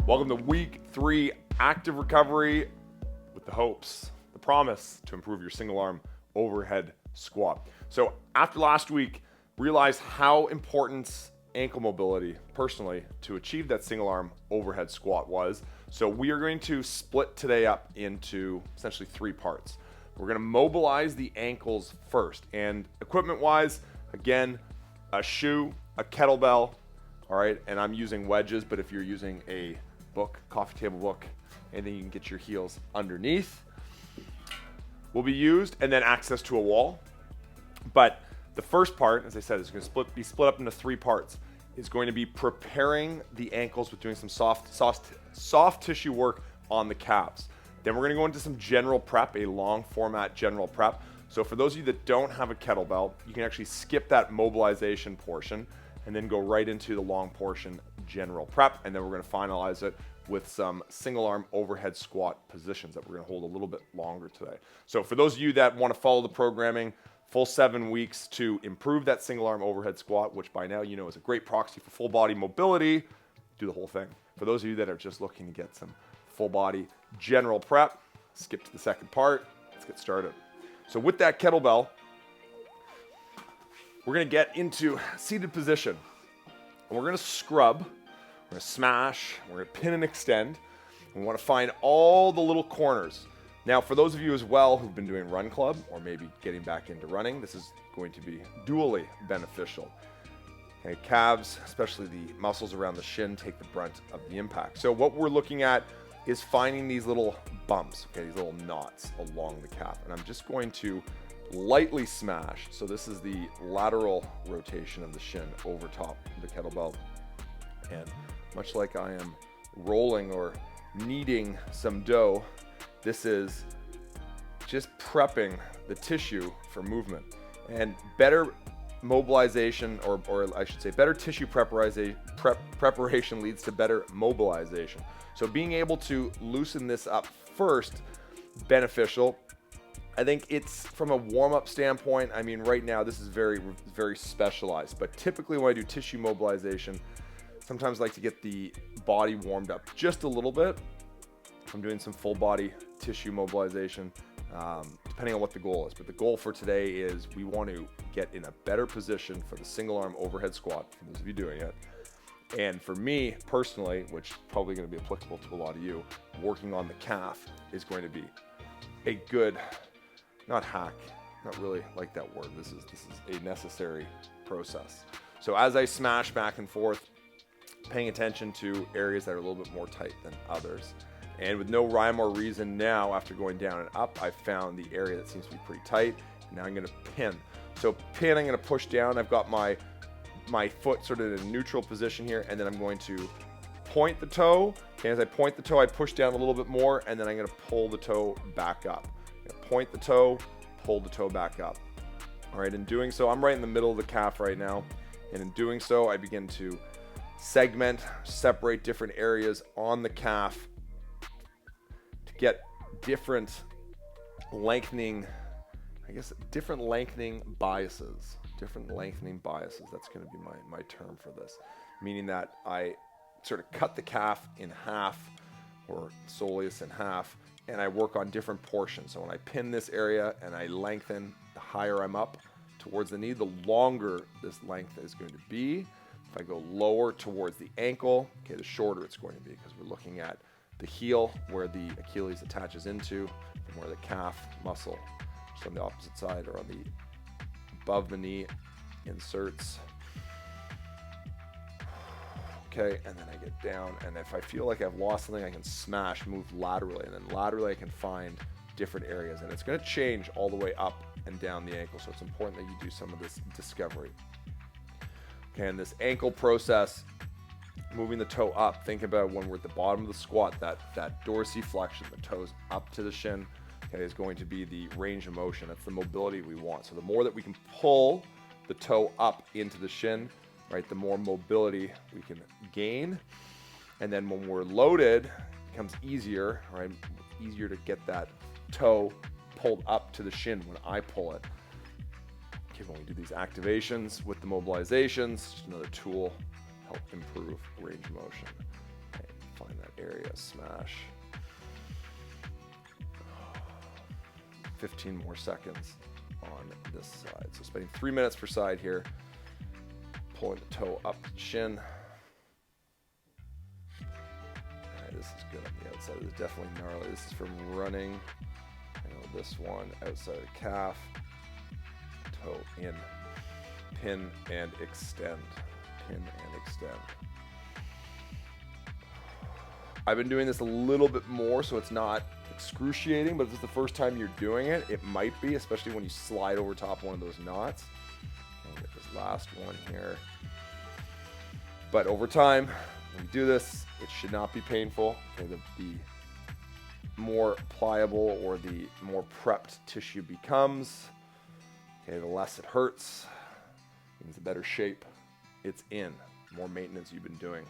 Welcome to week 3 active recovery with the hopes, the promise to improve your single arm overhead squat. So after last week, realized how important ankle mobility personally to achieve that single arm overhead squat was. So we are going to split today up into essentially 3 parts. We're going to mobilize the ankles first, and equipment wise, again, a shoe, a kettlebell, all right, and I'm using wedges, but if you're using a book, coffee table book, anything you can get your heels underneath will be used, and then access to a wall. But the first part, as I said, is going to be split up into 3 parts. Is going to be preparing the ankles with doing some soft tissue work on the calves. Then we're going to go into some general prep, a long format general prep. So for those of you that don't have a kettlebell, you can actually skip that mobilization portion and then go right into the long portion general prep. And then we're going to finalize it with some single arm overhead squat positions that we're going to hold a little bit longer today. So for those of you that want to follow the programming, full 7 weeks to improve that single arm overhead squat, which by now you know is a great proxy for full body mobility, do the whole thing. For those of you that are just looking to get some full body general prep, skip to the second part. Let's get started. So with that kettlebell, we're going to get into seated position. And we're going to scrub, we're going to smash, we're going to pin and extend. We want to find all the little corners. Now, for those of you as well who've been doing run club or maybe getting back into running, this is going to be dually beneficial. Okay, calves, especially the muscles around the shin, take the brunt of the impact. So what we're looking at is finding these little bumps, okay, these little knots along the calf. And I'm just going to lightly smash. So this is the lateral rotation of the shin over top of the kettlebell. And much like I am rolling or kneading some dough, this is just prepping the tissue for movement. And better mobilization, or I should say better tissue preparation leads to better mobilization. So being able to loosen this up first, beneficial. I think it's from a warm-up standpoint. I mean, right now this is very, very specialized, but typically when I do tissue mobilization, sometimes I like to get the body warmed up just a little bit. I'm doing some full body tissue mobilization, depending on what the goal is. But the goal for today is we want to get in a better position for the single arm overhead squat, for those of you doing it. And for me personally, which is probably going to be applicable to a lot of you, working on the calf is going to be a good, not hack, not really like that word. This is a necessary process. So as I smash back and forth, paying attention to areas that are a little bit more tight than others. And with no rhyme or reason now, after going down and up, I found the area that seems to be pretty tight. And now I'm going to pin. So pin, I'm going to push down. I've got my foot sort of in a neutral position here, and then I'm going to point the toe. And as I point the toe, I push down a little bit more, and then I'm going to pull the toe back up. Point the toe, pull the toe back up. All right, in doing so, I'm right in the middle of the calf right now. And in doing so, I begin to segment, separate different areas on the calf to get different lengthening, different lengthening biases. Different lengthening biases. That's going to be my term for this. Meaning that I sort of cut the calf in half, or soleus in half, and I work on different portions. So when I pin this area and I lengthen, the higher I'm up towards the knee, the longer this length is going to be. If I go lower towards the ankle, okay, the shorter it's going to be, because we're looking at the heel where the Achilles attaches into and where the calf muscle, just on the opposite side or on the above the knee, inserts. Okay, and then I get down, and if I feel like I've lost something, I can smash, move laterally, and then laterally I can find different areas, and it's going to change all the way up and down the ankle, so it's important that you do some of this discovery. Okay, and this ankle process, moving the toe up, think about when we're at the bottom of the squat, that dorsiflexion, the toes up to the shin, okay, is going to be the range of motion. That's the mobility we want. So the more that we can pull the toe up into the shin, right, the more mobility we can gain. And then when we're loaded, it becomes easier, right? Easier to get that toe pulled up to the shin when I pull it. Okay, when we do these activations with the mobilizations, just another tool, help improve range of motion. Okay. Find that area, smash. 15 more seconds on this side. So spending 3 minutes per side here. Pulling the toe up the shin. All right, this is good on the outside. This is definitely gnarly. This is from running. I know this one outside of the calf. Toe in. Pin and extend. Pin and extend. I've been doing this a little bit more, so it's not excruciating, but if it's the first time you're doing it, it might be, especially when you slide over top one of those knots. Okay, get this last one here. But over time, when you do this, it should not be painful. Okay, the more pliable or the more prepped tissue becomes, okay, the less it hurts, means the better shape it's in, more maintenance you've been doing.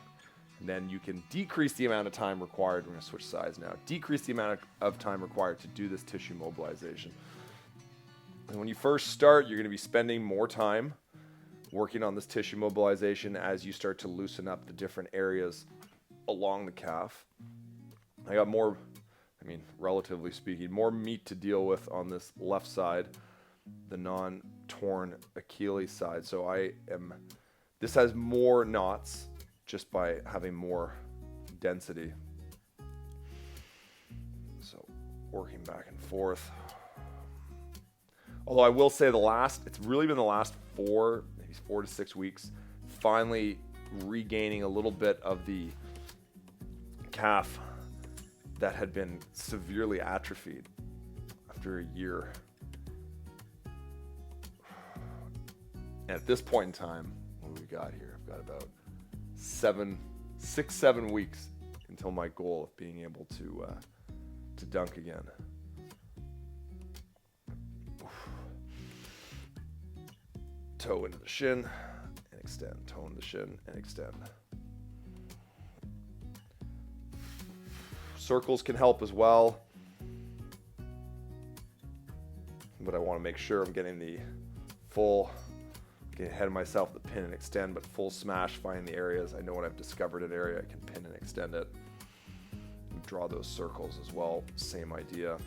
And then you can decrease the amount of time required. We're going to switch sides now. Decrease the amount of time required to do this tissue mobilization. And when you first start, you're going to be spending more time working on this tissue mobilization as you start to loosen up the different areas along the calf. I got more, relatively speaking, more meat to deal with on this left side, the non-torn Achilles side. So this has more knots just by having more density. So working back and forth. Although I will say it's really been the last 4 to 6 weeks, finally regaining a little bit of the calf that had been severely atrophied after a year. And at this point in time, what do we got here? I've got about 6-7 weeks until my goal of being able to dunk again. Toe into the shin and extend. Toe into the shin and extend. Circles can help as well, but I want to make sure I'm getting the full, getting ahead of myself, the pin and extend, but full smash, find the areas. I know when I've discovered an area, I can pin and extend it. And draw those circles as well, same idea.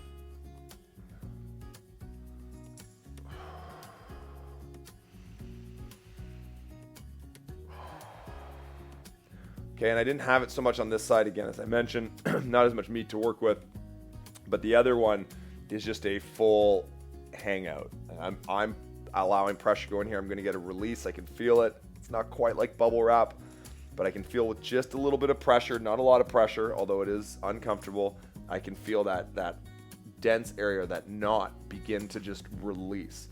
Okay, and I didn't have it so much on this side again, as I mentioned, not as much meat to work with, but the other one is just a full hangout. I'm allowing pressure going here. I'm going to get a release. I can feel it. It's not quite like bubble wrap, but I can feel with just a little bit of pressure, not a lot of pressure, although it is uncomfortable. I can feel that dense area, that knot begin to just release.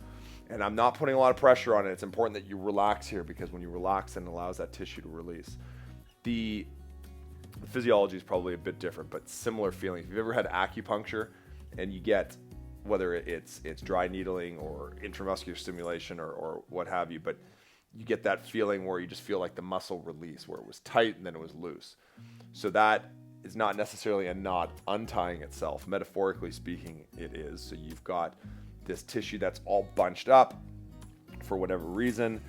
And I'm not putting a lot of pressure on it. It's important that you relax here, because when you relax, it allows that tissue to release. The physiology is probably a bit different, but similar feeling. If you've ever had acupuncture and you get, whether it's dry needling or intramuscular stimulation or what have you, but you get that feeling where you just feel like the muscle release, where it was tight and then it was loose. So that is not necessarily a knot untying itself. Metaphorically speaking, it is. So you've got this tissue that's all bunched up for whatever reason,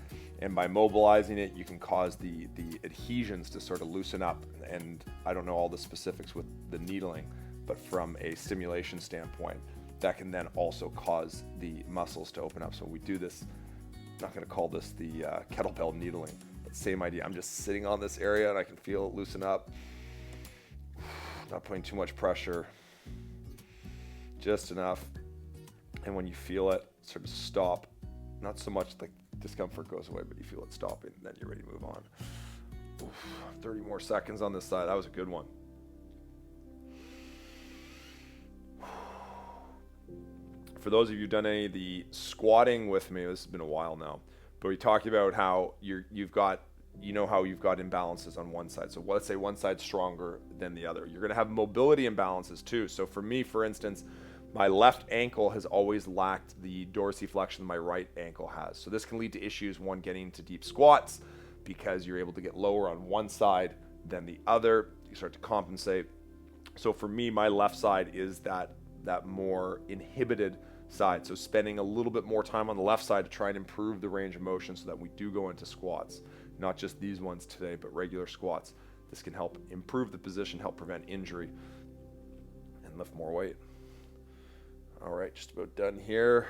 and by mobilizing it, you can cause the adhesions to sort of loosen up. And I don't know all the specifics with the needling, but from a stimulation standpoint, that can then also cause the muscles to open up. So we do this, I'm not going to call this the kettlebell needling, but same idea. I'm just sitting on this area and I can feel it loosen up. Not putting too much pressure, just enough. And when you feel it sort of stop, not so much like discomfort goes away, but you feel it stopping, and then you're ready to move on. Oof, 30 more seconds on this side. That was a good one. For those of you who've done any of the squatting with me, this has been a while now, but we talked about how you've got imbalances on one side. So let's say one side's stronger than the other. You're going to have mobility imbalances too. So for me, for instance, my left ankle has always lacked the dorsiflexion my right ankle has. So this can lead to issues, one, getting into deep squats, because you're able to get lower on one side than the other. You start to compensate. So for me, my left side is that more inhibited side. So spending a little bit more time on the left side to try and improve the range of motion so that we do go into squats. Not just these ones today, but regular squats. This can help improve the position, help prevent injury, and lift more weight. All right, just about done here.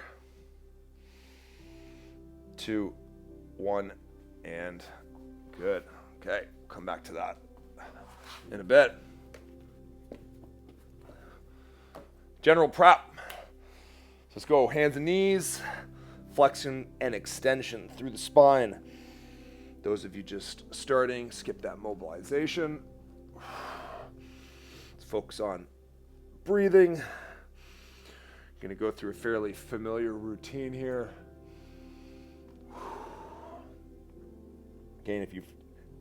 2, 1, and good. Okay, come back to that in a bit. General prep. So let's go hands and knees, flexion and extension through the spine. Those of you just starting, skip that mobilization. Let's focus on breathing. Going to go through a fairly familiar routine here. Again, if you've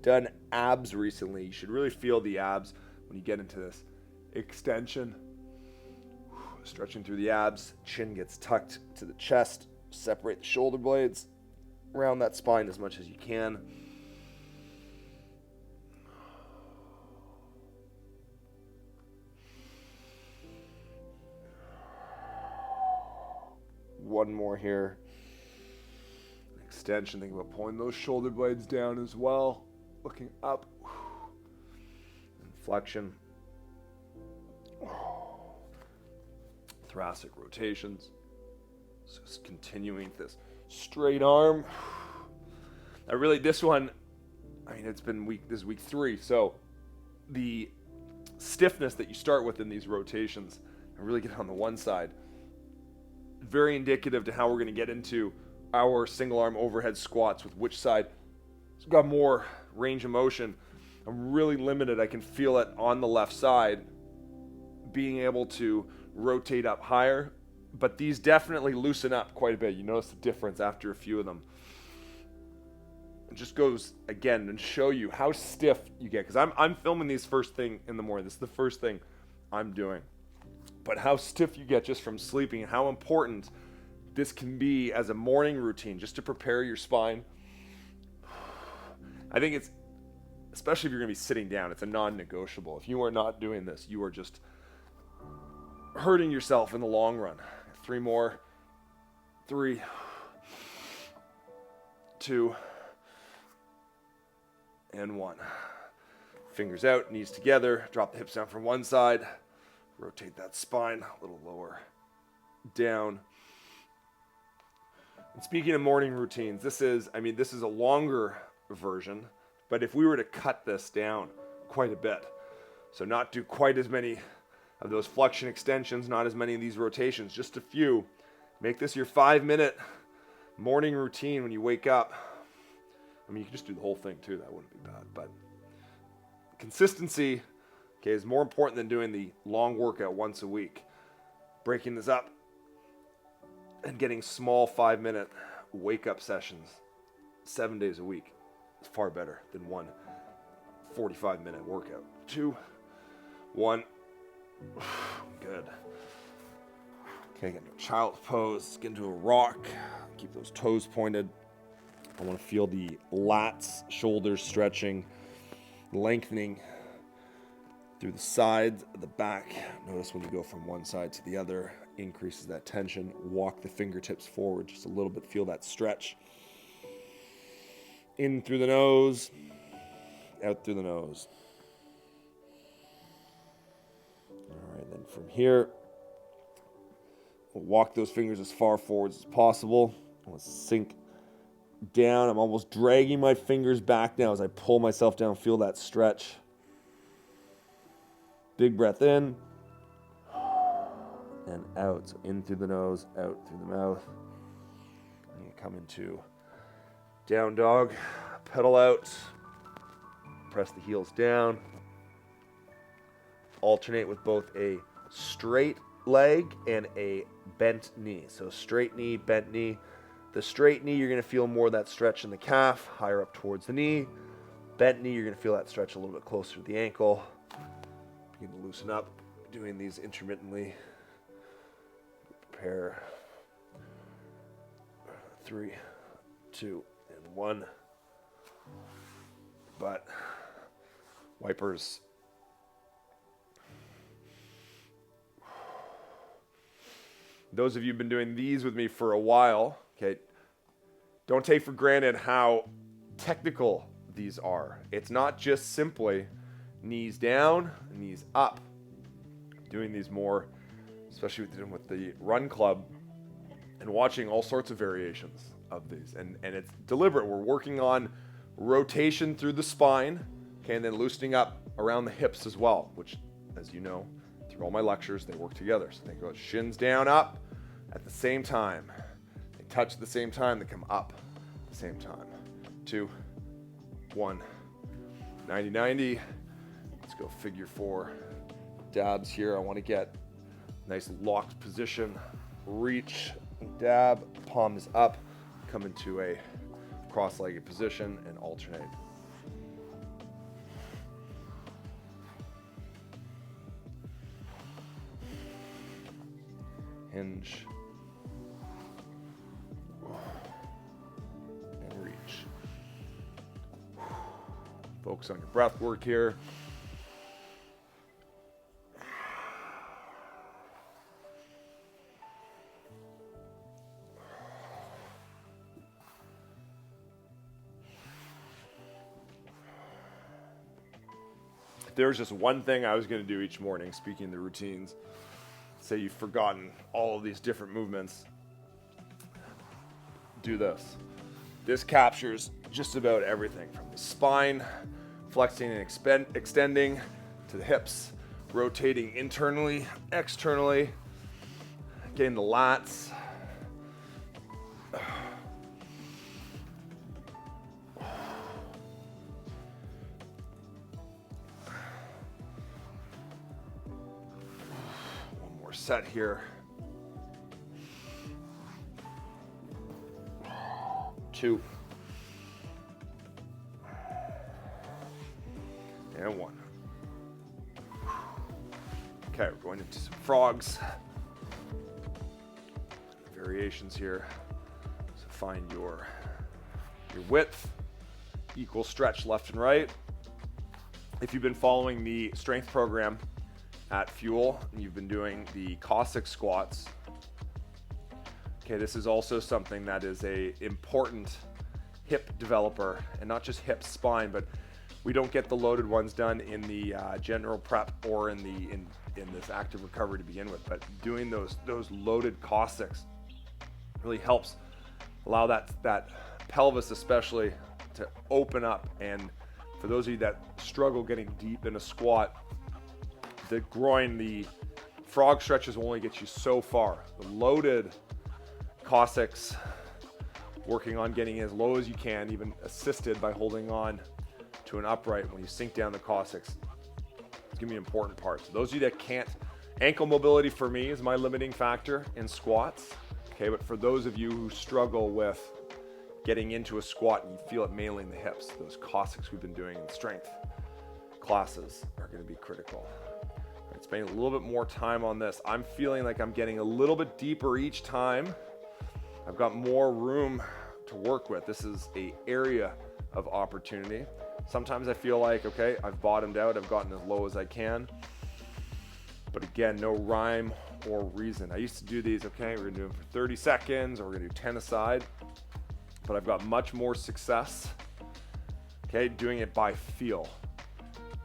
done abs recently, you should really feel the abs when you get into this extension. Stretching through the abs, chin gets tucked to the chest, separate the shoulder blades, round that spine as much as you can. One more here. Extension, think about pulling those shoulder blades down as well, looking up. And flexion. Thoracic rotations. So just continuing this straight arm. Now really this one, I mean, this is week 3, so the stiffness that you start with in these rotations, and really get on the one side, very indicative to how we're going to get into our single arm overhead squats with which side has got more range of motion. I'm really limited. I can feel it on the left side, being able to rotate up higher, but these definitely loosen up quite a bit. You notice the difference after a few of them. It just goes again and show you how stiff you get, because I'm filming these first thing in the morning. This is the first thing I'm doing, but how stiff you get just from sleeping, and how important this can be as a morning routine just to prepare your spine. I think it's, especially if you're going to be sitting down, it's a non-negotiable. If you are not doing this, you are just hurting yourself in the long run. 3 more. 3, 2, and 1. Fingers out, knees together, drop the hips down from one side, rotate that spine a little lower down. And speaking of morning routines, this is a longer version, but if we were to cut this down quite a bit, so not do quite as many of those flexion extensions, not as many of these rotations, just a few. Make this your 5-minute morning routine when you wake up. I mean, you can just do the whole thing too, that wouldn't be bad, but consistency, okay, is more important than doing the long workout once a week. Breaking this up and getting small 5-minute wake-up sessions 7 days a week is far better than one 45-minute workout. 2, 1. Good. Okay, get into a child's pose. Get into a rock. Keep those toes pointed. I want to feel the lats, shoulders stretching, lengthening through the sides, the back. Notice when you go from one side to the other, increases that tension. Walk the fingertips forward just a little bit. Feel that stretch. In through the nose, out through the nose. All right, then from here, we'll walk those fingers as far forwards as possible. Let's sink down. I'm almost dragging my fingers back now as I pull myself down. Feel that stretch. Big breath in and out. So in through the nose, out through the mouth. And you come into down dog. Pedal out. Press the heels down. Alternate with both a straight leg and a bent knee. So straight knee, bent knee. The straight knee, you're going to feel more of that stretch in the calf, higher up towards the knee. Bent knee, you're going to feel that stretch a little bit closer to the ankle. Begin to loosen up, doing these intermittently. Prepare. 3, 2, and 1. But wipers. Those of you who've been doing these with me for a while, okay, don't take for granted how technical these are. It's not just simply Knees down, knees up. Doing these more, especially with the run club, and watching all sorts of variations of these. And it's deliberate. We're working on rotation through the spine, okay, and then loosening up around the hips as well, which, as you know, through all my lectures, they work together. So think about shins down, up at the same time. They touch at the same time, they come up at the same time. 2, 1, 90-90. Let's go figure 4 dabs here. I want to get nice locked position, reach, dab, palms up, come into a cross-legged position and alternate. Hinge and reach. Focus on your breath work here. If there's just one thing I was going to do each morning, speaking of the routines, say you've forgotten all of these different movements, do this. This captures just about everything from the spine, flexing and extending, to the hips, rotating internally, externally, getting the lats. One more set here. 2. And 1. Okay, we're going into some frogs. Variations here. So find your width, equal stretch left and right. If you've been following the strength program at Fuel, and you've been doing the Cossack squats, okay, this is also something that is a important hip developer, and not just hip, spine, but we don't get the loaded ones done in the general prep or in this active recovery to begin with. But doing those loaded Cossacks really helps allow that pelvis especially to open up. And for those of you that struggle getting deep in a squat, the groin, the frog stretches will only get you so far. The loaded Cossacks, working on getting as low as you can, even assisted by holding on to an upright when you sink down the Cossacks. It's gonna be an important part. So those of you that can't, ankle mobility for me is my limiting factor in squats. Okay, but for those of you who struggle with getting into a squat and you feel it mainly in the hips, those Cossacks we've been doing in strength classes are gonna be critical. Right, spending a little bit more time on this. I'm feeling like I'm getting a little bit deeper each time. I've got more room to work with. This is an area of opportunity. Sometimes I feel like, okay, I've bottomed out, I've gotten as low as I can. But again, no rhyme or reason. I used to do these, okay, we're gonna do them for 30 seconds, or we're gonna do 10 aside. But I've got much more success, okay, doing it by feel.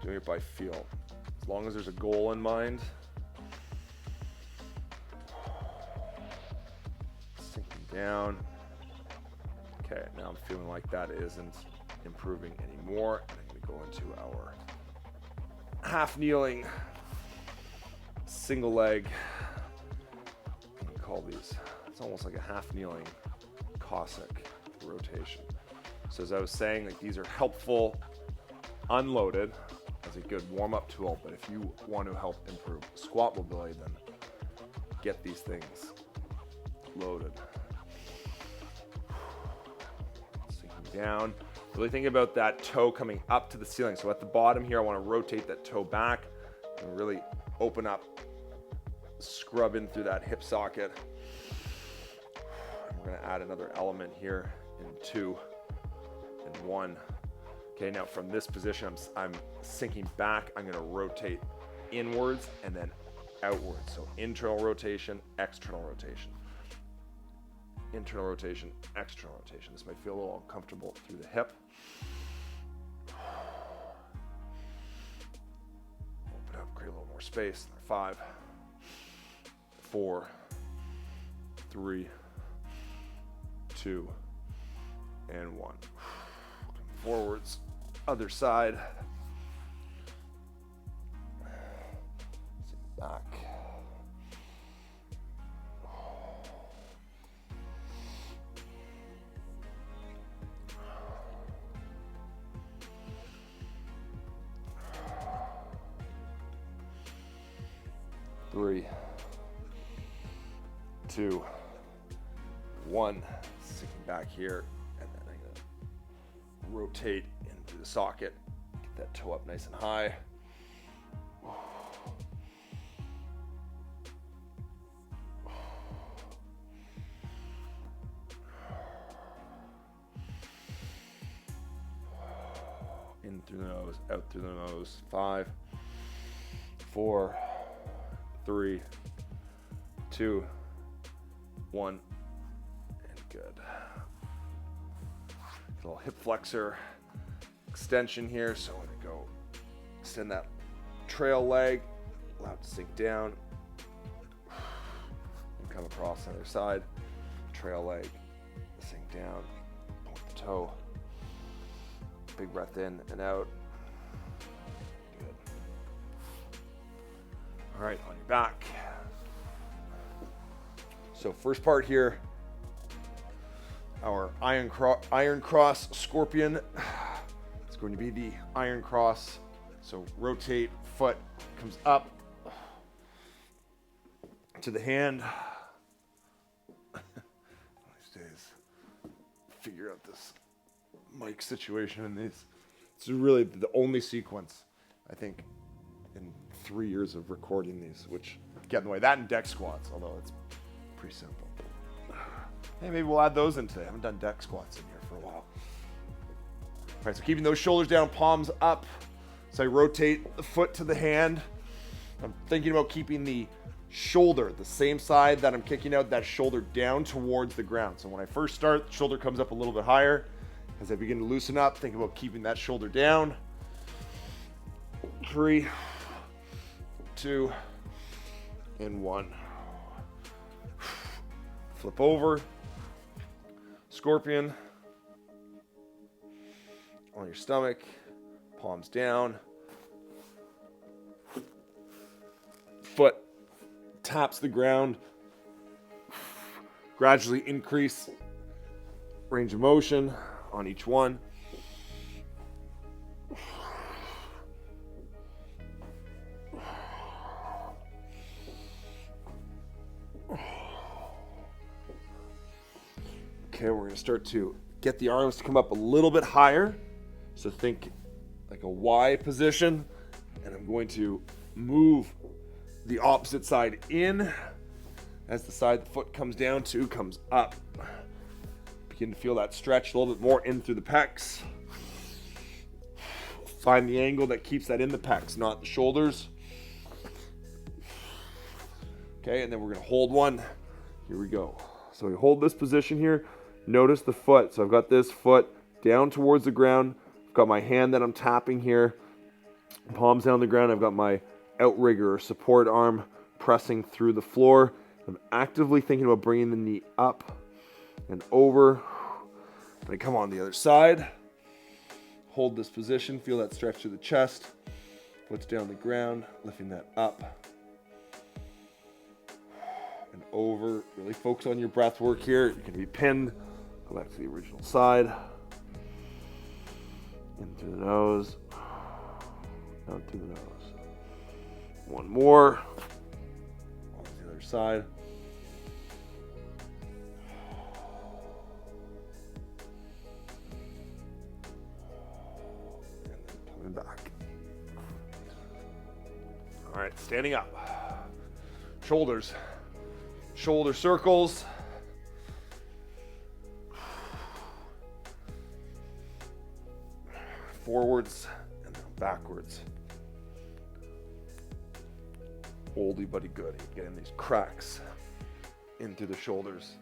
Doing it by feel. As long as there's a goal in mind. Sinking down. Okay, now I'm feeling like that isn't improving anymore. And I'm gonna go into our half kneeling, single leg. What do you call these? It's almost like a half kneeling Cossack rotation. So as I was saying, like, these are helpful unloaded as a good warm-up tool, but if you want to help improve squat mobility, then get these things loaded. Sinking down. Really think about that toe coming up to the ceiling. So at the bottom here, I want to rotate that toe back and really open up, scrub in through that hip socket. We're going to add another element here in 2 and 1. Okay, now from this position, I'm sinking back. I'm going to rotate inwards and then outwards. So internal rotation, external rotation. Internal rotation, external rotation. This might feel a little uncomfortable through the hip. space. 5, 4, 3, 2, and 1. Forwards, other side. Back. Three, 2, 1. Sinking back here, and then I'm gonna rotate into the socket. Get that toe up nice and high. In through the nose, out through the nose. 5, 4, 3, 2, 1, and good. A little hip flexor extension here, so I'm gonna go extend that trail leg, allow it to sink down, and come across the other side. Trail leg, sink down, point the toe. Big breath in and out. Good. All right, on your back. So first part here, our iron cross scorpion. It's going to be the iron cross. So rotate, foot comes up to the hand. These days, figure out this mic situation in these. It's really the only sequence, I think, in 3 years of recording these, which get in the way. That and deck squats, although it's pretty simple. Hey, maybe we'll add those in today. I haven't done deck squats in here for a while. All right, so keeping those shoulders down, palms up. So I rotate the foot to the hand. I'm thinking about keeping the shoulder, the same side that I'm kicking out, that shoulder down towards the ground. So when I first start, the shoulder comes up a little bit higher. As I begin to loosen up, think about keeping that shoulder down. 3, 2, and 1. Flip over. Scorpion. On your stomach. Palms down. Foot taps the ground. Gradually increase range of motion on each one. Okay, we're going to start to get the arms to come up a little bit higher. So think like a Y position. And I'm going to move the opposite side in as the side the foot comes down to comes up. Begin to feel that stretch a little bit more in through the pecs. Find the angle that keeps that in the pecs, not the shoulders. Okay, and then we're going to hold one. Here we go. So we hold this position here. Notice the foot. So I've got this foot down towards the ground. I've got my hand that I'm tapping here. Palms down the ground. I've got my outrigger or support arm pressing through the floor. I'm actively thinking about bringing the knee up and over. I come on the other side. Hold this position. Feel that stretch through the chest. Foot's down the ground. Lifting that up and over. Really focus on your breath work here. You can be pinned. Go back to the original side. In through the nose. Out through the nose. One more. On the other side. Back. All right, standing up. Shoulders. Shoulder circles. Forwards and then backwards. Oldie buddy goodie. Getting these cracks into the shoulders.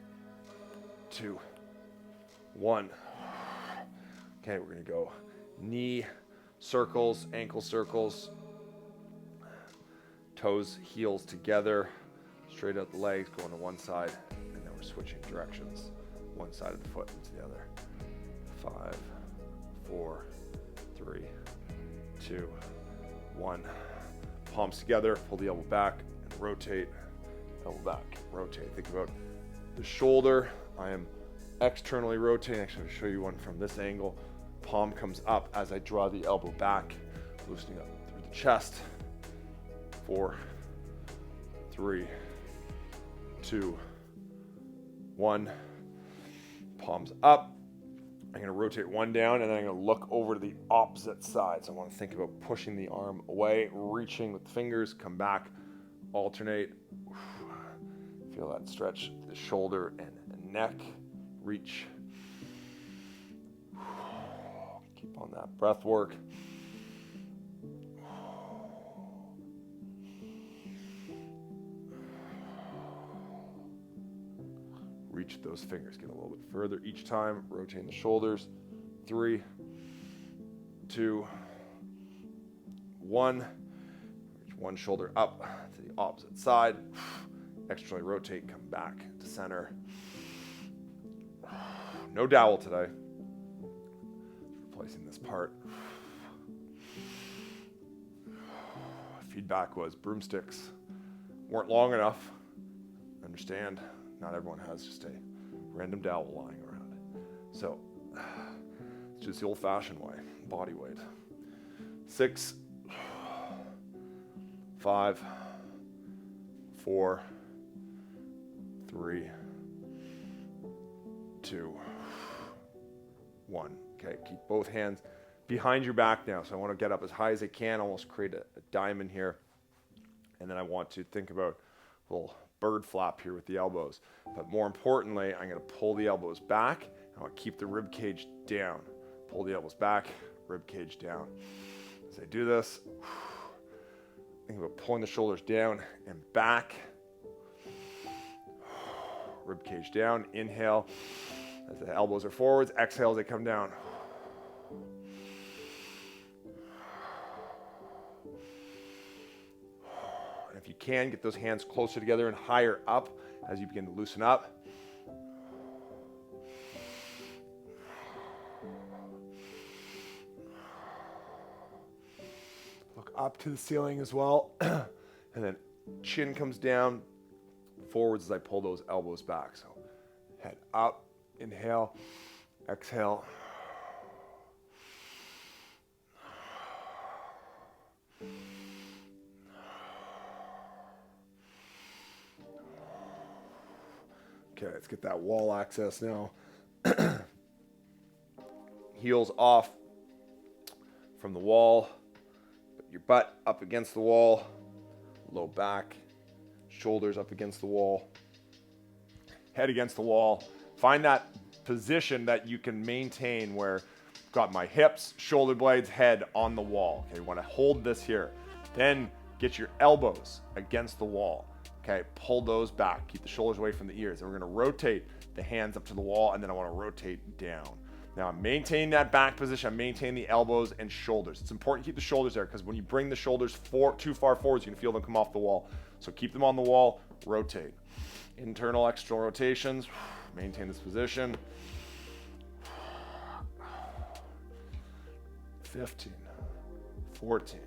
2, 1. Okay, we're gonna go knee circles, ankle circles, Toes, heels together, straight out the legs, going to one side, and then we're switching directions. One side of the foot into the other. 5, 4, 3, 2, 1. Palms together, pull the elbow back, and rotate. Elbow back, rotate. Think about the shoulder. I am externally rotating. Actually, I'll show you one from this angle. Palm comes up as I draw the elbow back, loosening up through the chest. 4, 3, 2, 1. Palms up. I'm going to rotate one down, and then I'm going to look over to the opposite side. So I want to think about pushing the arm away, reaching with the fingers, come back, alternate. Feel that stretch, the shoulder and neck. Reach. Keep on that breath work. Reach those fingers, get a little bit further each time, rotating the shoulders. 3, 2, 1. Reach one shoulder up to the opposite side. Externally rotate, come back to center. No dowel today. Replacing this part. Feedback was broomsticks weren't long enough. Understand, not everyone has just a random dowel lying around. So, it's just the old-fashioned way, body weight. 6, 5, 4, 3, 2, 1. Okay, keep both hands behind your back now. So I want to get up as high as I can, almost create a diamond here. And then I want to think about a little bird flap here with the elbows. But more importantly, I'm going to pull the elbows back. I want to keep the rib cage down. Pull the elbows back, rib cage down. As I do this, think about pulling the shoulders down and back. Rib cage down, inhale as the elbows are forwards, exhale as they come down. And if you can, get those hands closer together and higher up as you begin to loosen up. Look up to the ceiling as well. And then chin comes down, forwards as I pull those elbows back. So head up, inhale, exhale. Okay, let's get that wall access now. Heels off from the wall. Put your butt up against the wall. Low back. Shoulders up against the wall. Head against the wall. Find that position that you can maintain where I've got my hips, shoulder blades, head on the wall. Okay, you want to hold this here. Then get your elbows against the wall. Okay, pull those back. Keep the shoulders away from the ears. And we're going to rotate the hands up to the wall, and then I want to rotate down. Now I'm maintaining that back position. I'm maintaining the elbows and shoulders. It's important to keep the shoulders there because when you bring the shoulders too far forwards, you can feel them come off the wall. So keep them on the wall, rotate. Internal, external rotations. Maintain this position. 15, 14.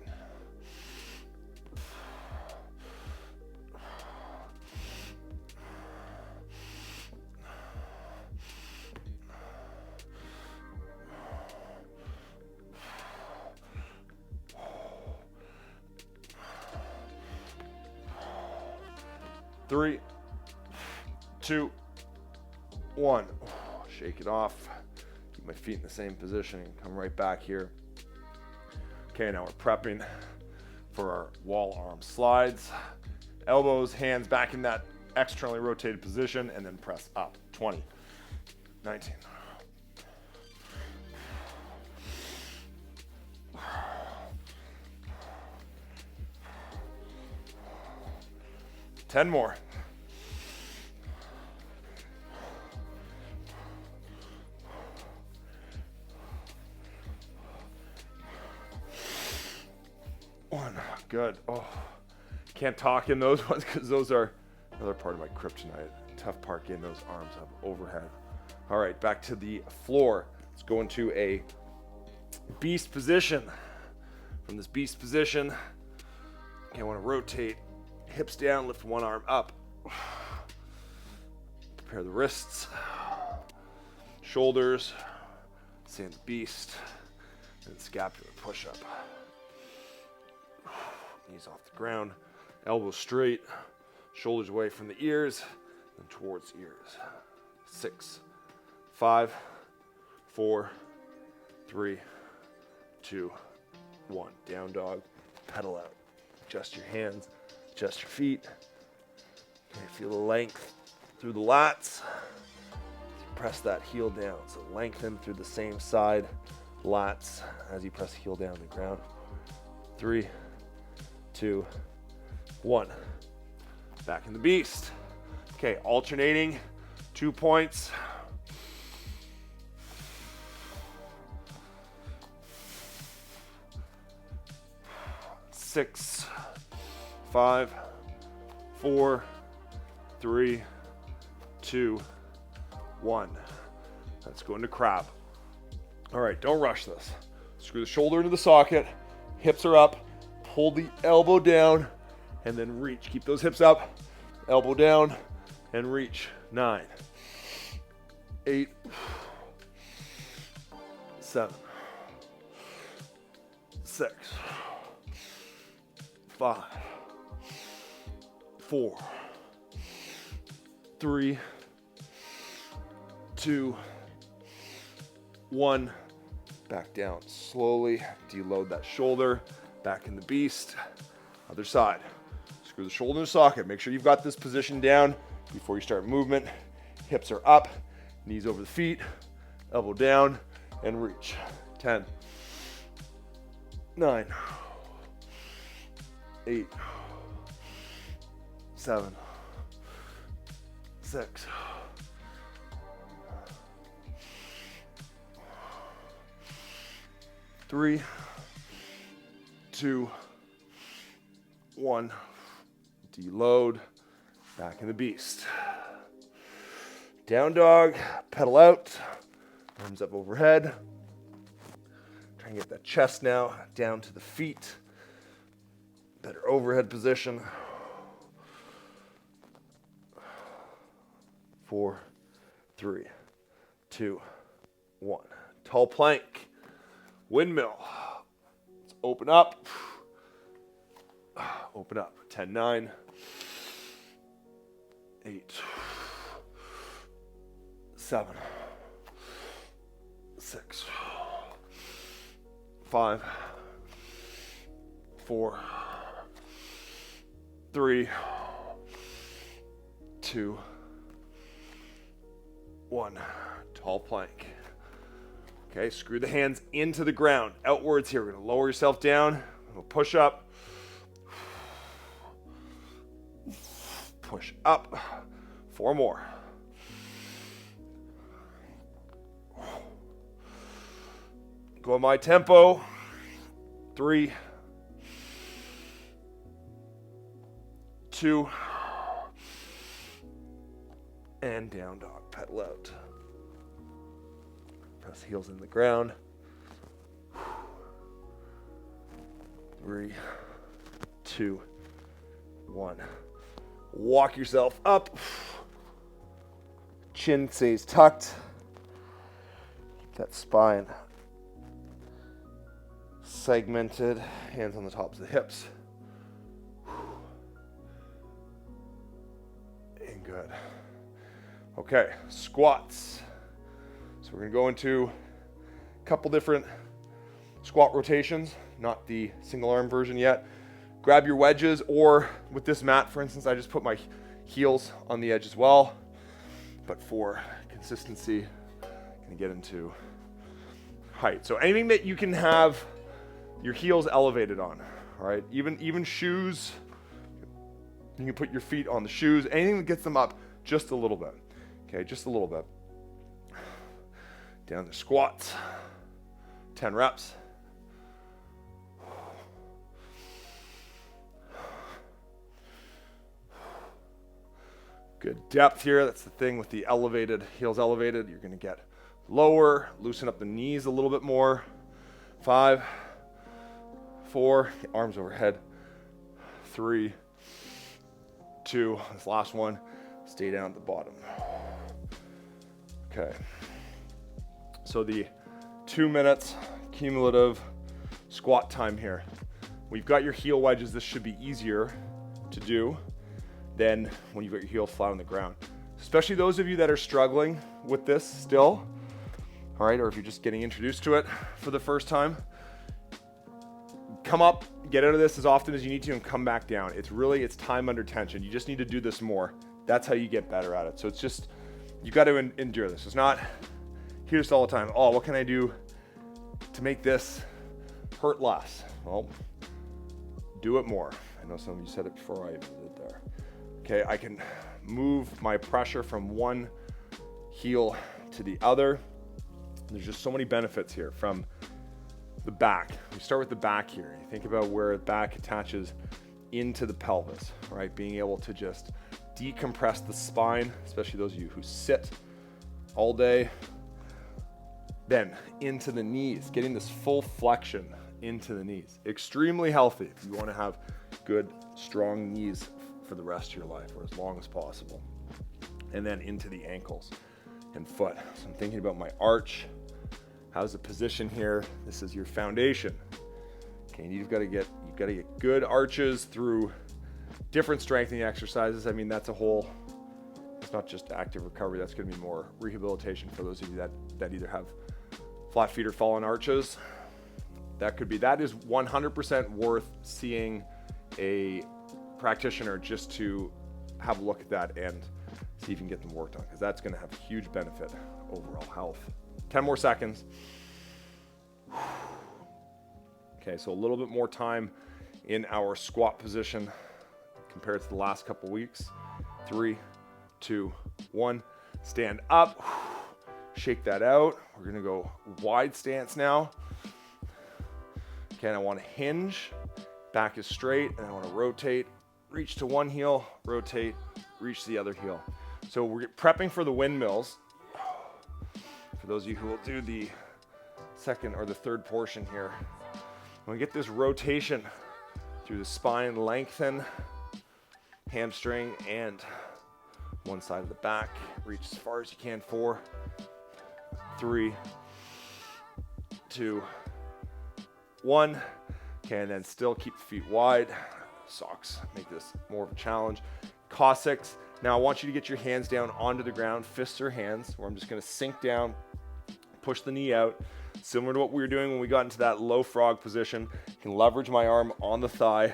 3, 2, 1. Shake it off. Keep my feet in the same position and come right back here. Okay, now we're prepping for our wall arm slides. Elbows, hands back in that externally rotated position, and then press up. 20, 19. 10 more. One. Good. Oh, Can't talk in those ones because those are another part of my kryptonite. Tough part getting those arms up overhead. All right, back to the floor. Let's go into a beast position. From this beast position, I want to rotate, hips down, lift one arm up. Prepare the wrists, shoulders, stand the beast, and scapular push-up. Knees off the ground, elbows straight, shoulders away from the ears, and towards ears. 6, 5, 4, 3, 2, 1. Down dog, pedal out. Adjust your hands, adjust your feet. Okay, feel the length through the lats. Press that heel down. So lengthen through the same side lats as you press the heel down the ground. 3, 2, 1. Back in the beast. Okay, alternating 2 points. Six, 5, 4, 3, 2, 1. Let's go into crab. All right, don't rush this. Screw the shoulder into the socket. Hips are up. Pull the elbow down and then reach. Keep those hips up. Elbow down and reach. 9, 8, 7, 6, 5, 4, 3, 2, 1. Back down slowly. Deload that shoulder. Back in the beast. Other side. Screw the shoulder in the socket. Make sure you've got this position down before you start movement. Hips are up. Knees over the feet. Elbow down and reach. 10, 9, 8, 7, 6, 3, 2, 1. Deload. Back in the beast. Down dog. Pedal out. Arms up overhead. Try and get that chest now down to the feet. Better overhead position. 4, 3, 2, 1. Tall plank. Windmill. Let's open up. Open up. 10, 9, 8, 7, 6, 5, 4, 3, 2, 1. Tall plank. Okay, screw the hands into the ground, outwards here. We're going to lower yourself down. We'll push up. Push up. 4 more. Go at my tempo. 3, 2, and down dog. Pedal out. Press heels in the ground. 3, 2, 1. Walk yourself up. Chin stays tucked. Keep that spine segmented. Hands on the tops of the hips. And good. Okay, squats. So we're going to go into a couple different squat rotations, not the single arm version yet. Grab your wedges, or with this mat, for instance, I just put my heels on the edge as well. But for consistency, I'm going to get into height. So anything that you can have your heels elevated on, all right? Even shoes, you can put your feet on the shoes. Anything that gets them up just a little bit, okay? Just a little bit. Down to squats, 10 reps. Good depth here. That's the thing with the elevated, heels elevated. You're going to get lower, loosen up the knees a little bit more. 5, 4, arms overhead. 3, 2, this last one, stay down at the bottom. Okay. So the 2 minutes cumulative squat time here. We've got your heel wedges. This should be easier to do than when you've got your heel flat on the ground. Especially those of you that are struggling with this still, all right, or if you're just getting introduced to it for the first time, come up, get out of this as often as you need to and come back down. It's time under tension. You just need to do this more. That's how you get better at it. So it's just, you got to endure this. It's not, hear this all the time. Oh, what can I do to make this hurt less? Well, do it more. I know some of you said it before I even did there. Okay, I can move my pressure from one heel to the other. There's just so many benefits here from the back. We start with the back here. You think about where the back attaches into the pelvis, right? Being able to just decompress the spine, especially those of you who sit all day. Then into the knees, getting this full flexion into the knees. Extremely healthy if you want to have good, strong knees for the rest of your life or as long as possible. And then into the ankles and foot. So I'm thinking about my arch. How's the position here? This is your foundation. Okay, you've got to get good arches through different strengthening exercises. I mean, that's a whole, it's not just active recovery. That's going to be more rehabilitation for those of you that either have flat feet or fallen arches. That is 100% worth seeing a practitioner just to have a look at that and see if you can get them worked on, because that's going to have a huge benefit overall health. 10 more seconds. Okay, so a little bit more time in our squat position compared to the last couple weeks. 3, 2, 1. Stand up. Shake that out. We're going to go wide stance now. Okay, and I want to hinge. Back is straight, and I want to rotate. Reach to one heel, rotate, reach to the other heel. So we're prepping for the windmills. For those of you who will do the second or the third portion here, when we get this rotation through the spine, lengthen hamstring and one side of the back. Reach as far as you can. 4, 3, 2, 1. Okay, and then still keep the feet wide. Socks make this more of a challenge. Cossacks. Now I want you to get your hands down onto the ground, fists or hands, where I'm just going to sink down, push the knee out, similar to what we were doing when we got into that low frog position. I can leverage my arm on the thigh,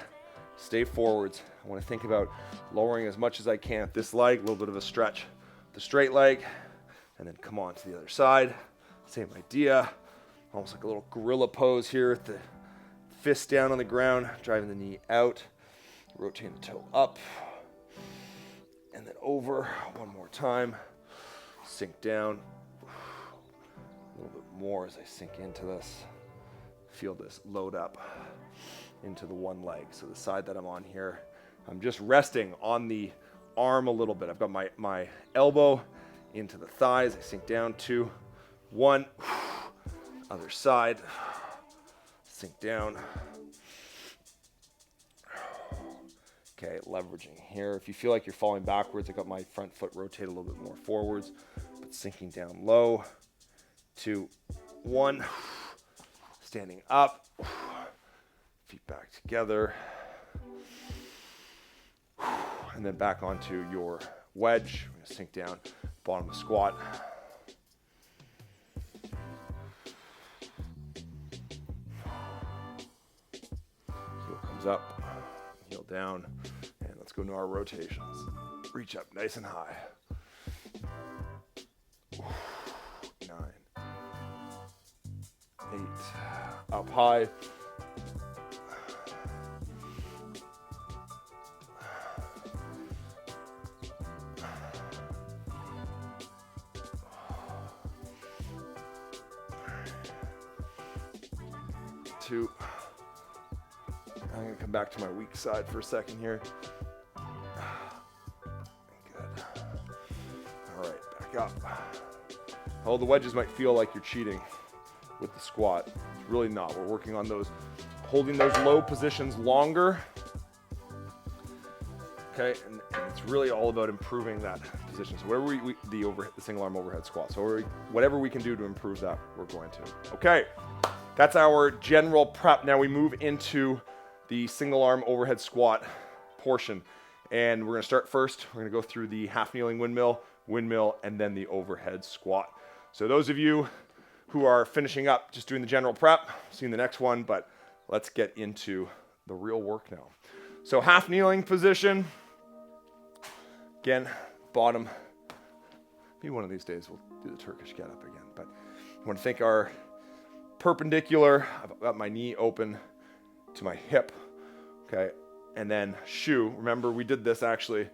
stay forwards. I want to think about lowering as much as I can at this leg, a little bit of a stretch, the straight leg, and then come on to the other side. Same idea, almost like a little gorilla pose here with the fist down on the ground, driving the knee out, rotating the toe up, and then over one more time. Sink down a little bit more as I sink into this. Feel this load up into the one leg. So the side that I'm on here, I'm just resting on the arm a little bit. I've got my elbow into the thighs. I sink down, 2, 1. Other side. Sink down. Okay, leveraging here. If you feel like you're falling backwards, I got my front foot rotate a little bit more forwards, but sinking down low. 2, 1. Standing up. Feet back together. And then back onto your wedge. We're going to sink down, bottom of squat. Heel comes up, heel down, and let's go into our rotations. Reach up nice and high. 9, 8, up high. 2. I'm going to come back to my weak side for a second here. Good. back up. Oh, the wedges might feel like you're cheating with the squat. It's really not. We're working on those, holding those low positions longer. Okay, and it's really all about improving that position. So whatever the single arm overhead squat. So whatever we can do to improve that, we're going to. Okay, that's our general prep. Now we move into the single arm overhead squat portion. And we're gonna start first. We're gonna go through the half kneeling windmill, and then the overhead squat. So those of you who are finishing up just doing the general prep, see you in the next one, but let's get into the real work now. So half kneeling position. Again, bottom. Maybe one of these days we'll do the Turkish get up again, but I want to think our perpendicular. I've got my knee open to my hip, okay? And then shoe. Remember, we did this actually.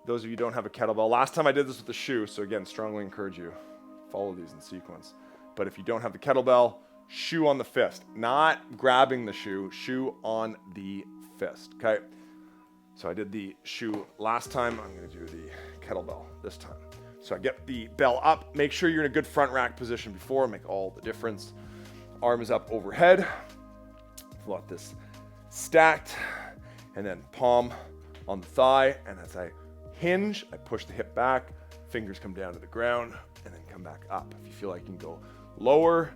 Those of you who don't have a kettlebell. Last time I did this with the shoe, so again, strongly encourage you, follow these in sequence. But if you don't have the kettlebell, shoe on the fist. Not grabbing the shoe, shoe on the fist, okay? So I did the shoe last time. I'm gonna do the kettlebell this time. So I get the bell up. Make sure you're in a good front rack position before. Make all the difference. Arm is up overhead. Let this stacked. And then palm on the thigh. And as I hinge, I push the hip back. Fingers come down to the ground. And then come back up. If you feel like you can go lower,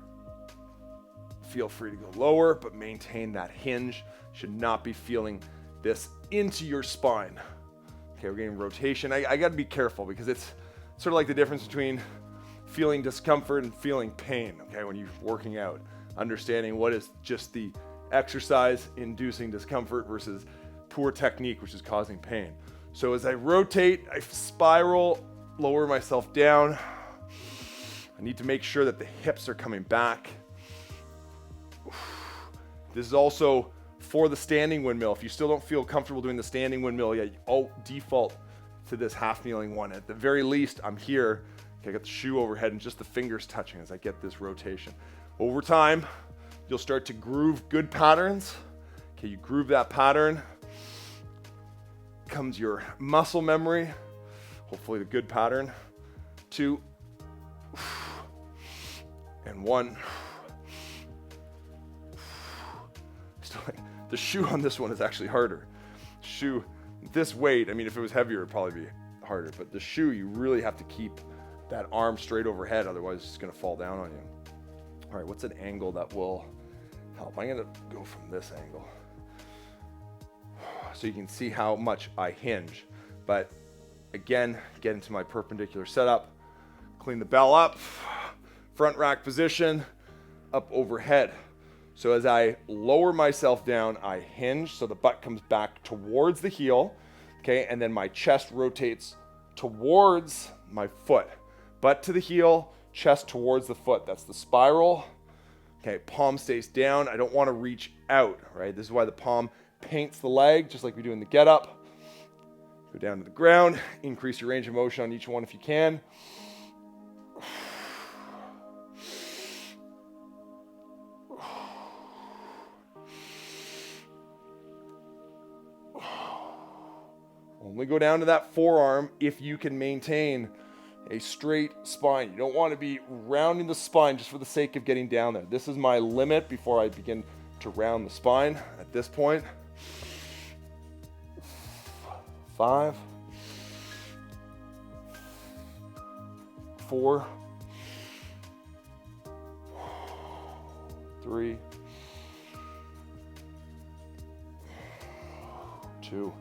feel free to go lower. But maintain that hinge. Should not be feeling this into your spine. Okay, we're getting rotation. I got to be careful because it's sort of like the difference between feeling discomfort and feeling pain, okay, when you're working out. Understanding what is just the exercise inducing discomfort versus poor technique, which is causing pain. So as I rotate, I spiral, lower myself down. I need to make sure that the hips are coming back. This is also for the standing windmill. If you still don't feel comfortable doing the standing windmill, I'll default to this half kneeling one. At the very least, I'm here. Okay, I got the shoe overhead and just the fingers touching as I get this rotation. Over time, you'll start to groove good patterns. Okay, you groove that pattern. Comes your muscle memory. Hopefully the good pattern. 2 and 1. The shoe on this one is actually harder. Shoe, this weight, I mean, if it was heavier, it'd probably be harder. But the shoe, you really have to keep that arm straight overhead. Otherwise, it's just going to fall down on you. All right, what's an angle that will help? I'm going to go from this angle so you can see how much I hinge. But again, get into my perpendicular setup, clean the bell up, front rack position, up overhead. So as I lower myself down, I hinge so the butt comes back towards the heel, okay? And then my chest rotates towards my foot. Butt to the heel, chest towards the foot. That's the spiral. Okay, palm stays down. I don't want to reach out, right? This is why the palm paints the leg, just like we do in the get up. Go down to the ground, increase your range of motion on each one if you can. Only go down to that forearm if you can maintain a straight spine. You don't want to be rounding the spine just for the sake of getting down there. This is my limit before I begin to round the spine at this point. 5, 4, 3, 2,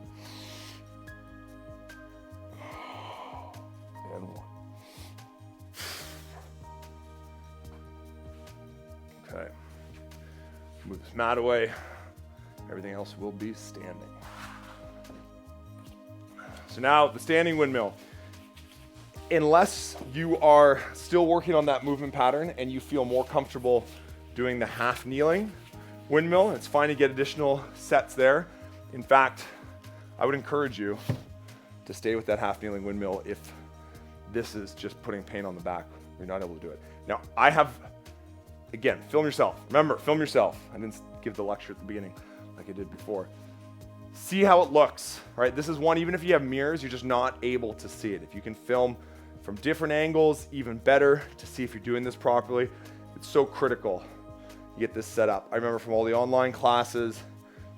and 1. Okay. Move this mat away. Everything else will be standing. So now the standing windmill. Unless you are still working on that movement pattern and you feel more comfortable doing the half kneeling windmill, it's fine to get additional sets there. In fact, I would encourage you to stay with that half kneeling windmill if this is just putting pain on the back. You're not able to do it. Now, I have, again, film yourself. Remember, film yourself. I didn't give the lecture at the beginning like I did before. See how it looks, right? This is one, even if you have mirrors, you're just not able to see it. If you can film from different angles, even better to see if you're doing this properly. It's so critical you get this set up. I remember from all the online classes,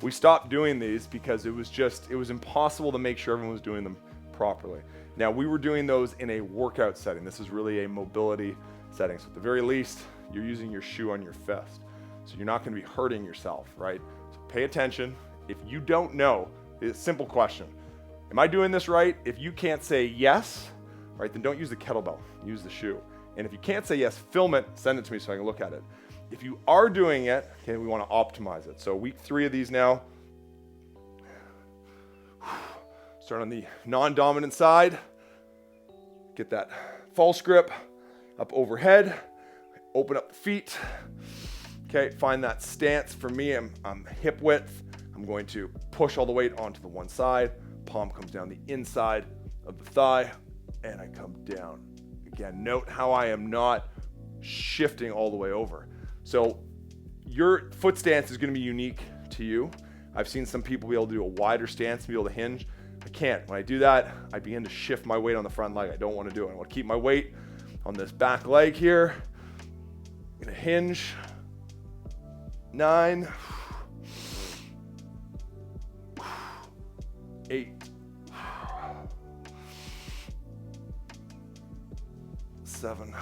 we stopped doing these because it was impossible to make sure everyone was doing them properly. Now, we were doing those in a workout setting. This is really a mobility setting. So at the very least, you're using your shoe on your fist. So you're not going to be hurting yourself, right? So pay attention. If you don't know, it's a simple question. Am I doing this right? If you can't say yes, right, then don't use the kettlebell, use the shoe. And if you can't say yes, film it, send it to me so I can look at it. If you are doing it, okay, we want to optimize it. So week 3 of these now. Start on the non-dominant side. Get that false grip up overhead. Open up the feet. Okay, find that stance. For me, I'm hip width. I'm going to push all the weight onto the one side. Palm comes down the inside of the thigh, and I come down. Again, note how I am not shifting all the way over. So your foot stance is going to be unique to you. I've seen some people be able to do a wider stance and be able to hinge. I can't. When I do that, I begin to shift my weight on the front leg. I don't want to do it. I want to keep my weight on this back leg here. I'm going to hinge. 9, 8, 7.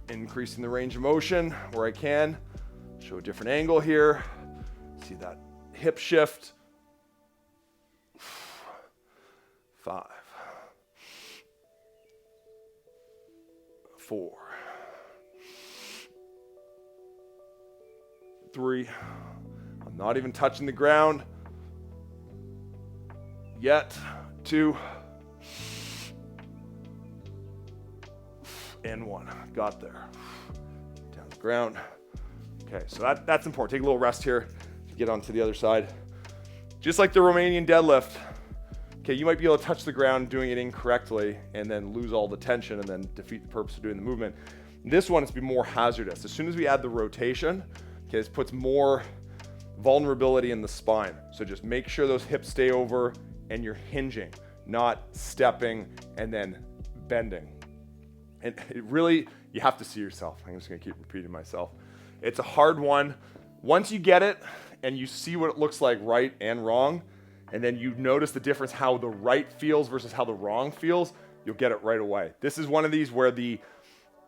Increasing the range of motion where I can. Show a different angle here. See that hip shift. 5, 4, 3. I'm not even touching the ground yet. 2 and 1. Got there. Down the ground. Okay, so that's important. Take a little rest here to get onto the other side. Just like the Romanian deadlift, okay, you might be able to touch the ground doing it incorrectly and then lose all the tension and then defeat the purpose of doing the movement. This one is to be more hazardous. As soon as we add the rotation, okay, this puts more vulnerability in the spine. So just make sure those hips stay over and you're hinging, not stepping and then bending. And it really, you have to see yourself. I'm just gonna keep repeating myself. It's a hard one. Once you get it and you see what it looks like right and wrong, and then you notice the difference how the right feels versus how the wrong feels, you'll get it right away. This is one of these where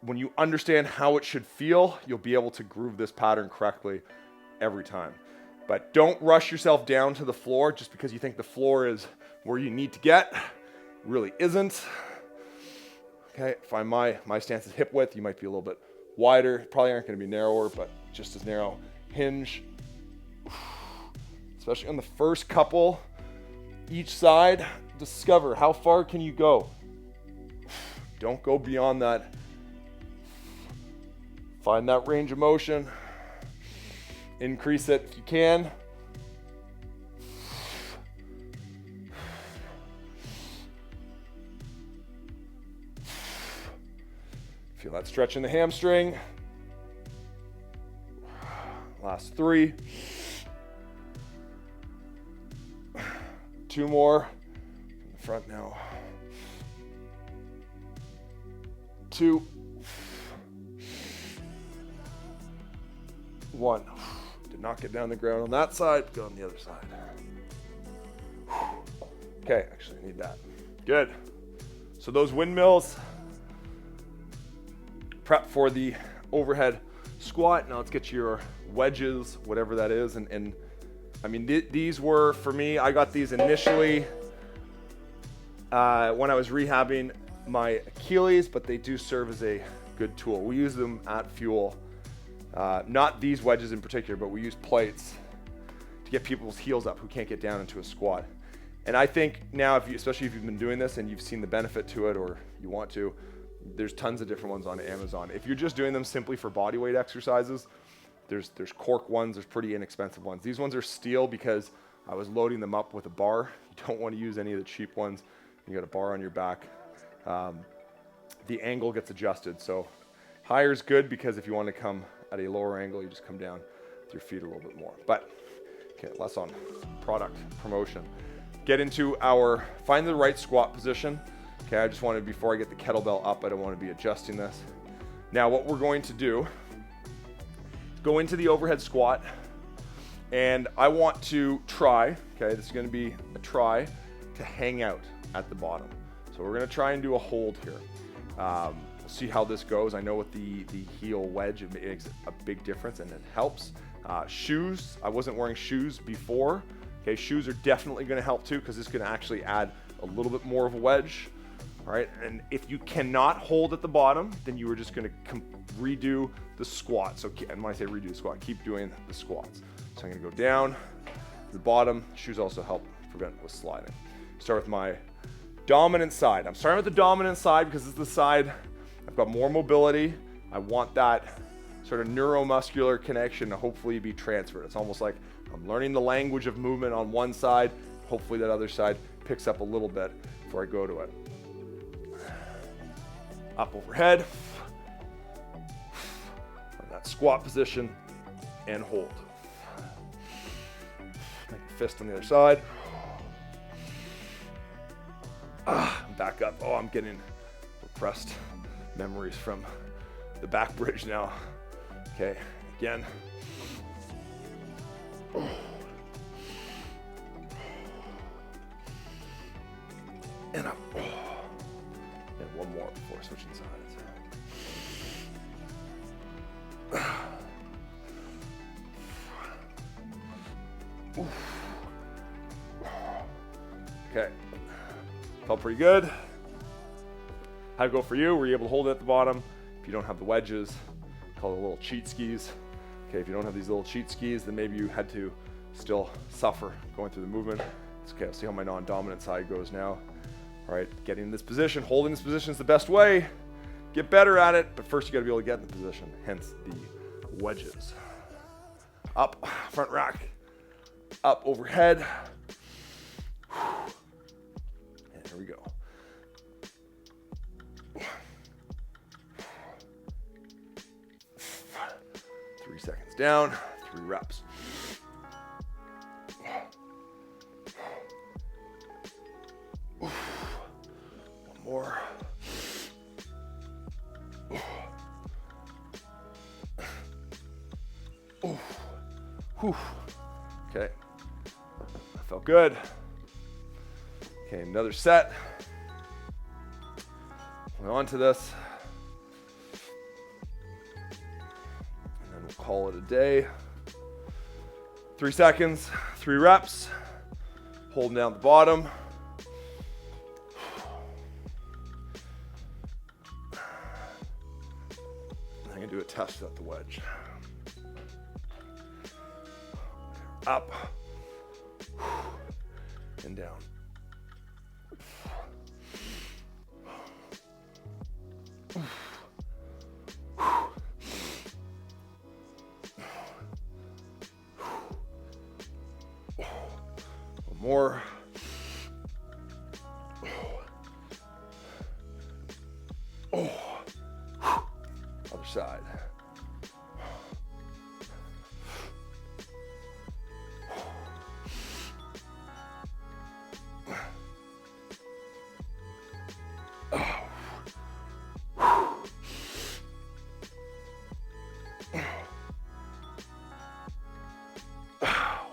when you understand how it should feel, you'll be able to groove this pattern correctly every time. But don't rush yourself down to the floor just because you think the floor is where you need to get. It really isn't. Okay, find my stance is hip width. You might be a little bit wider. Probably aren't going to be narrower, but just as narrow. Hinge. Especially on the first couple, each side, discover how far can you go. Don't go beyond that. Find that range of motion. Increase it if you can. Feel that stretch in the hamstring. Last 3. 2 more. From the front now. 2. 1. Did not get down the ground on that side. Go on the other side. Okay, actually I need that. Good. So those windmills. Prep for the overhead squat. Now let's get your wedges, whatever that is. And I mean, these were, for me, I got these initially when I was rehabbing my Achilles, but they do serve as a good tool. We use them at Fuel. Not these wedges in particular, but we use plates to get people's heels up who can't get down into a squat. And I think now, especially if you've been doing this and you've seen the benefit to it or you want to, there's tons of different ones on Amazon. If you're just doing them simply for body weight exercises, there's cork ones, there's pretty inexpensive ones. These ones are steel because I was loading them up with a bar. You don't want to use any of the cheap ones. You got a bar on your back. The angle gets adjusted. So higher is good because if you want to come at a lower angle, you just come down with your feet a little bit more. But okay, less on product promotion. get into find the right squat position. Okay, I just wanted, before I get the kettlebell up, I don't want to be adjusting this. Now what we're going to do, go into the overhead squat, and I want to try, okay, this is going to be a try to hang out at the bottom. So we're going to try and do a hold here. We'll see how this goes. I know with the heel wedge, it makes a big difference and it helps. Shoes, I wasn't wearing shoes before. Okay, shoes are definitely going to help too, because it's going to actually add a little bit more of a wedge. All right, and if you cannot hold at the bottom, then you are just going to redo the squat. So, and when I say redo the squat, keep doing the squats. So I'm going to go down to the bottom. Shoes also help prevent with sliding. Start with my dominant side. I'm starting with the dominant side because it's the side I've got more mobility. I want that sort of neuromuscular connection to hopefully be transferred. It's almost like I'm learning the language of movement on one side. Hopefully that other side picks up a little bit before I go to it. Up overhead, on that squat position, and hold. Make a fist on the other side. Back up. Oh, I'm getting repressed memories from the back bridge now. Okay, again. And up. And one more before switching sides. Okay, felt pretty good. How'd it go for you? Were you able to hold it at the bottom? If you don't have the wedges, call it little cheat skis. Okay, if you don't have these little cheat skis, then maybe you had to still suffer going through the movement. It's okay, I'll see how my non-dominant side goes now. All right, getting in this position, holding this position is the best way. Get better at it, but first you gotta be able to get in the position, hence the wedges. Up, front rack, up overhead. And here we go. Three seconds down, 3 reps. One more. Okay, that felt good. Okay, another set. We're on to this. And then we'll call it a day. 3 seconds, 3 reps. Holding down the bottom. I'm gonna do a test at the wedge. Up and down. One more. Other side.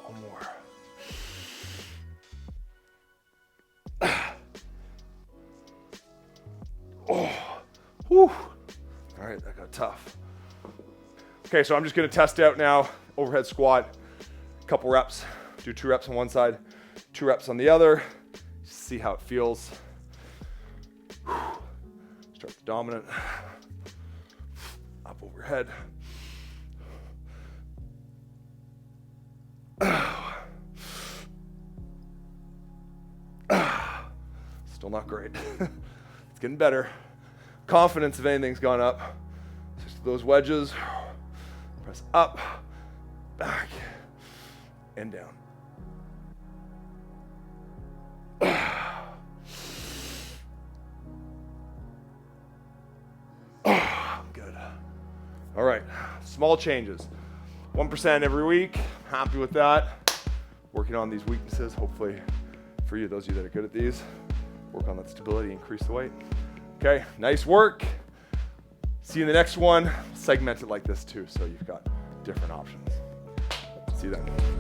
One more. Whew. All right, that got tough. Okay, so I'm just gonna test out now, overhead squat, couple reps, do 2 reps on one side, 2 reps on the other, see how it feels. Start with dominant, up overhead. Still not great. It's getting better. Confidence, if anything's gone up. Just those wedges. Press up, back, and down. Good. All right, small changes. 1% every week. Happy with that. Working on these weaknesses, hopefully for you, those of you that are good at these, work on that stability, increase the weight. Okay, nice work. See you in the next one. Segment it like this too, so you've got different options. See you then.